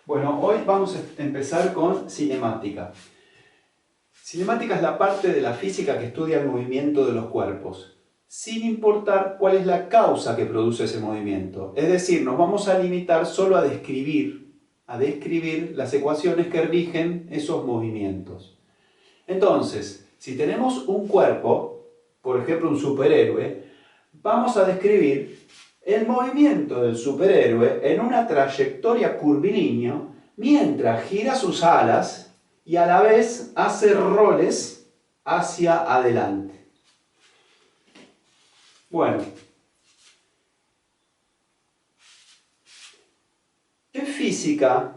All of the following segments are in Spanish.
Bueno, hoy vamos a empezar con cinemática. Cinemática es la parte de la física que estudia el movimiento de los cuerpos, sin importar cuál es la causa que produce ese movimiento. Es decir, nos vamos a limitar solo a describir las ecuaciones que rigen esos movimientos. Entonces, si tenemos un cuerpo, por ejemplo un superhéroe, vamos a describir el movimiento del superhéroe en una trayectoria curvilínea mientras gira sus alas y a la vez hace roles hacia adelante. Bueno, en física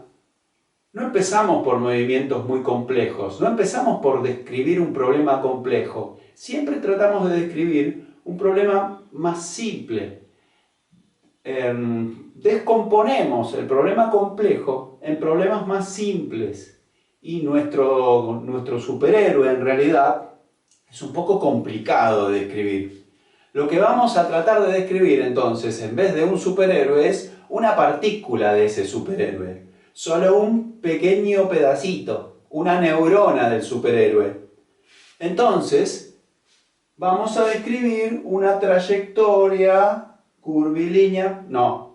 no empezamos por movimientos muy complejos, no empezamos por describir un problema complejo, siempre tratamos de describir un problema más simple. Descomponemos el problema complejo en problemas más simples y nuestro superhéroe en realidad es un poco complicado de describir. Lo que vamos a tratar de describir entonces, en vez de un superhéroe, es una partícula de ese superhéroe, solo un pequeño pedacito, una neurona del superhéroe. Entonces vamos a describir una trayectoria curvilínea. No,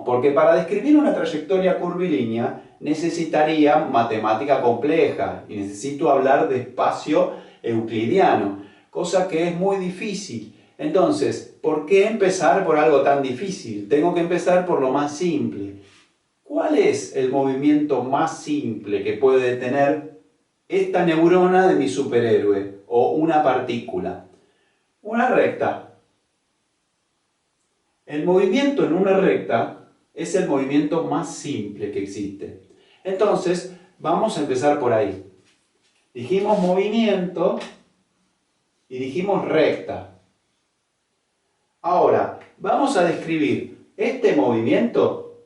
porque para describir una trayectoria curvilínea necesitaría matemática compleja y necesito hablar de espacio euclidiano, cosa que es muy difícil. Entonces, ¿por qué empezar por algo tan difícil? Tengo que empezar por lo más simple. ¿Cuál es el movimiento más simple que puede tener esta neurona de mi superhéroe o una partícula? Una recta. El movimiento en una recta es el movimiento más simple que existe. Entonces, vamos a empezar por ahí. Dijimos movimiento y dijimos recta. Ahora, vamos a describir este movimiento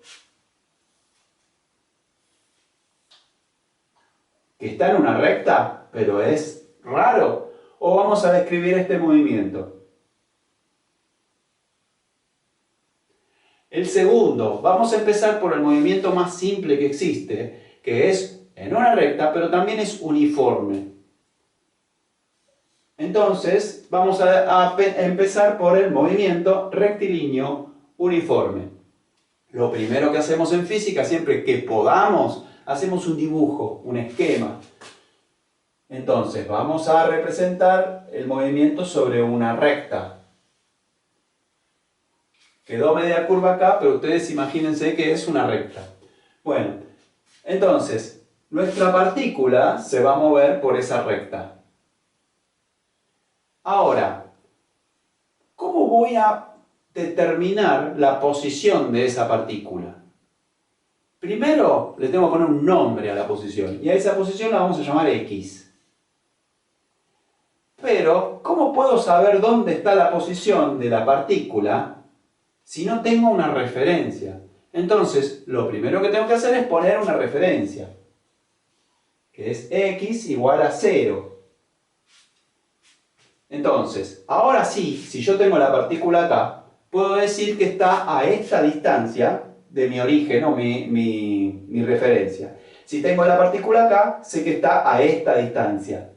que está en una recta, pero es raro. O vamos a describir este movimiento. El segundo, vamos a empezar por el movimiento más simple que existe, que es en una recta, pero también es uniforme. Entonces, vamos a empezar por el movimiento rectilíneo uniforme. Lo primero que hacemos en física, siempre que podamos, hacemos un dibujo, un esquema. Entonces, vamos a representar el movimiento sobre una recta. Quedó media curva acá, pero ustedes imagínense que es una recta. Bueno, entonces, nuestra partícula se va a mover por esa recta. Ahora, ¿cómo voy a determinar la posición de esa partícula? Primero, le tengo que poner un nombre a la posición, y a esa posición la vamos a llamar X. Pero, ¿cómo puedo saber dónde está la posición de la partícula si no tengo una referencia? Entonces, lo primero que tengo que hacer es poner una referencia, que es x igual a 0. Entonces, ahora sí, si yo tengo la partícula acá, puedo decir que está a esta distancia de mi origen o mi referencia. Si tengo la partícula acá, sé que está a esta distancia.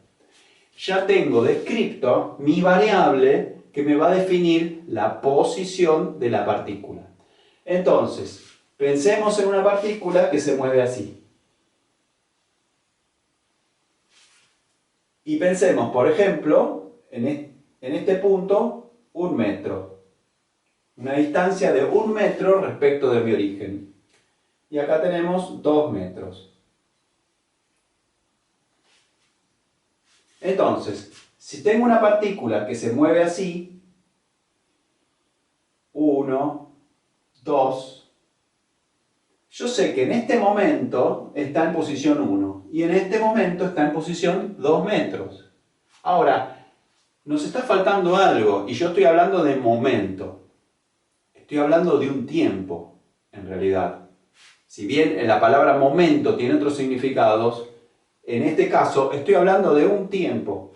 Ya tengo descrito mi variable que me va a definir la posición de la partícula. Entonces, pensemos en una partícula que se mueve así. Y pensemos, por ejemplo, en este punto, 1 metro. Una distancia de 1 metro respecto de mi origen. Y acá tenemos 2 metros. Entonces, si tengo una partícula que se mueve así, 1, 2, yo sé que en este momento está en posición 1 y en este momento está en posición 2 metros. Ahora, nos está faltando algo y yo estoy hablando de momento. Estoy hablando de un tiempo, en realidad. Si bien la palabra momento tiene otros significados, en este caso estoy hablando de un tiempo.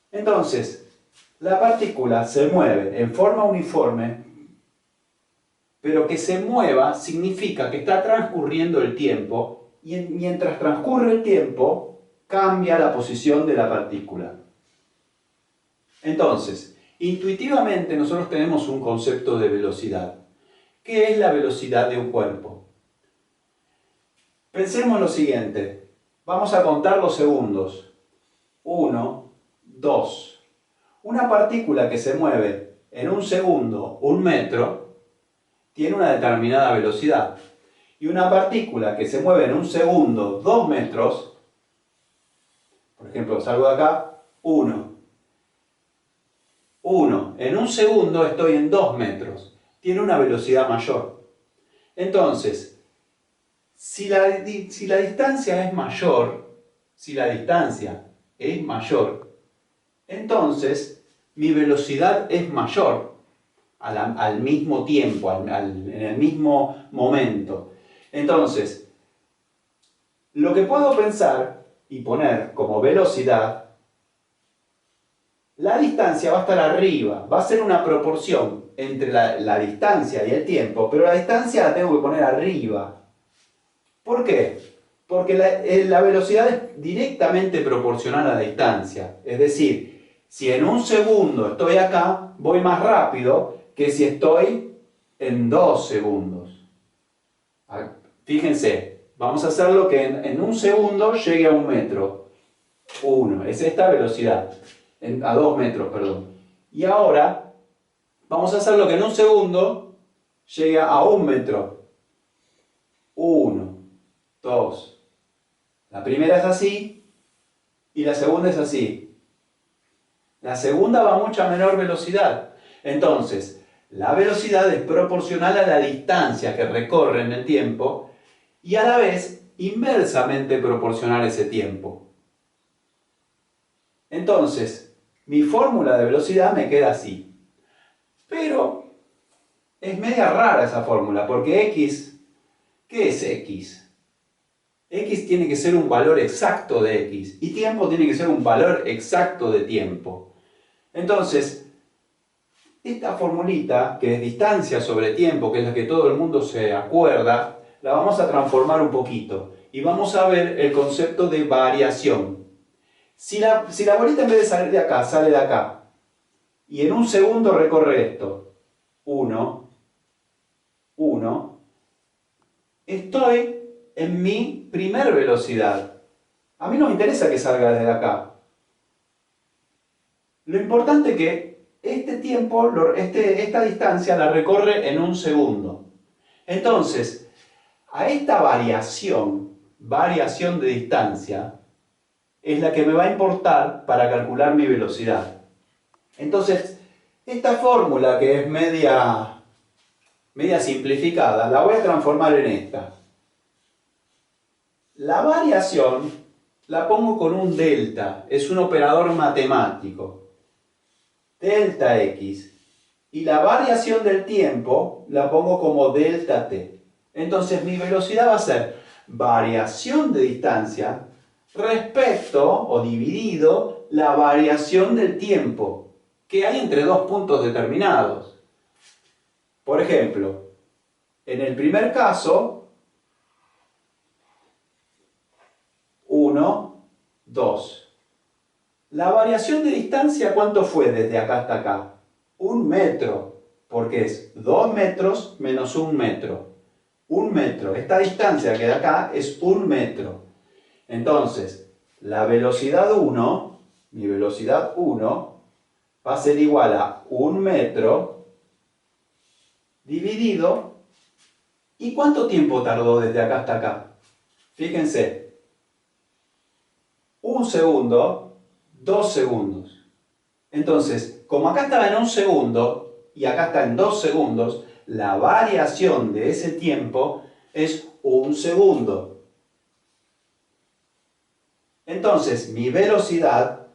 Entonces, la partícula se mueve en forma uniforme, pero que se mueva significa que está transcurriendo el tiempo y mientras transcurre el tiempo cambia la posición de la partícula. Entonces, intuitivamente nosotros tenemos un concepto de velocidad. ¿Qué es la velocidad de un cuerpo? Pensemos lo siguiente. Vamos a contar los segundos. 1, 2. Una partícula que se mueve en un segundo, 1 metro, tiene una determinada velocidad. Y una partícula que se mueve en un segundo, 2 metros, por ejemplo, salgo de acá, 1. 1. En un segundo estoy en 2 metros. Tiene una velocidad mayor. Entonces, si la distancia es mayor, entonces mi velocidad es mayor al mismo tiempo, en el mismo momento. Entonces, lo que puedo pensar y poner como velocidad, la distancia va a estar arriba, va a ser una proporción entre la distancia y el tiempo, pero la distancia la tengo que poner arriba. ¿Por qué? Porque la velocidad es directamente proporcional a la distancia. Es decir, si en un segundo estoy acá, voy más rápido que si estoy en 2 segundos. Fíjense, vamos a hacerlo que en un segundo llegue a 1 metro. 1, es esta velocidad. A 2 metros, perdón. Y ahora vamos a hacerlo que en un segundo llegue a 1 metro. 1, 2. La primera es así y la segunda es así. La segunda va a mucha menor velocidad. Entonces, la velocidad es proporcional a la distancia que recorre en el tiempo y a la vez inversamente proporcional a ese tiempo. Entonces, mi fórmula de velocidad me queda así. Pero es media rara esa fórmula, porque x, ¿qué es x? X tiene que ser un valor exacto de x y tiempo tiene que ser un valor exacto de tiempo. Entonces, esta formulita, que es distancia sobre tiempo, que es la que todo el mundo se acuerda, la vamos a transformar un poquito y vamos a ver el concepto de variación. Si la bolita en vez de salir de acá, sale de acá, y en un segundo recorre esto, 1, 1, estoy en mi primer velocidad. A mí no me interesa que salga desde acá. Lo importante es que este tiempo, esta distancia la recorre en un segundo. Entonces, a esta variación de distancia, es la que me va a importar para calcular mi velocidad. Entonces, esta fórmula que es media simplificada, la voy a transformar en esta. La variación la pongo con un delta, es un operador matemático. Delta x. Y la variación del tiempo la pongo como delta t. Entonces mi velocidad va a ser variación de distancia respecto o dividido la variación del tiempo que hay entre dos puntos determinados. Por ejemplo, en el primer caso, 1, 2. La variación de distancia, ¿cuánto fue desde acá hasta acá? 1 metro, porque es 2 metros menos 1 metro. 1 metro. Esta distancia que de acá es 1 metro. Entonces, la velocidad 1, mi velocidad 1, va a ser igual a 1 metro dividido. ¿Y cuánto tiempo tardó desde acá hasta acá? Fíjense. 1 segundo, 2 segundos. Entonces, como acá estaba en 1 segundo y acá está en 2 segundos, la variación de ese tiempo es 1 segundo. Entonces, mi velocidad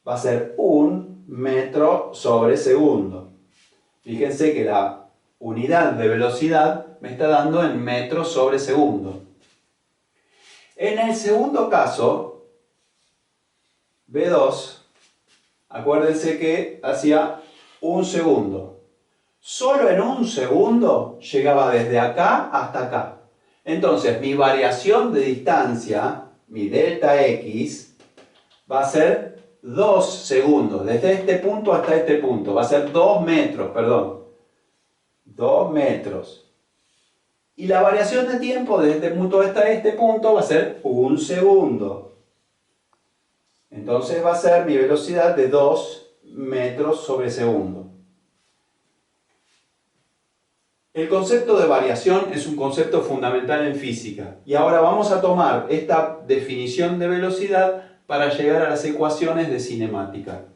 va a ser 1 metro sobre segundo. Fíjense que la unidad de velocidad me está dando en metros sobre segundo. En el segundo caso, B2, acuérdense que hacía 1 segundo. Solo en un segundo llegaba desde acá hasta acá. Entonces mi variación de distancia, mi delta x, va a ser 2 segundos, desde este punto hasta este punto. Va a ser 2 metros, perdón. 2 metros. Y la variación de tiempo desde este punto hasta este punto va a ser 1 segundo. Entonces va a ser mi velocidad de 2 metros sobre segundo. El concepto de variación es un concepto fundamental en física. Y ahora vamos a tomar esta definición de velocidad para llegar a las ecuaciones de cinemática.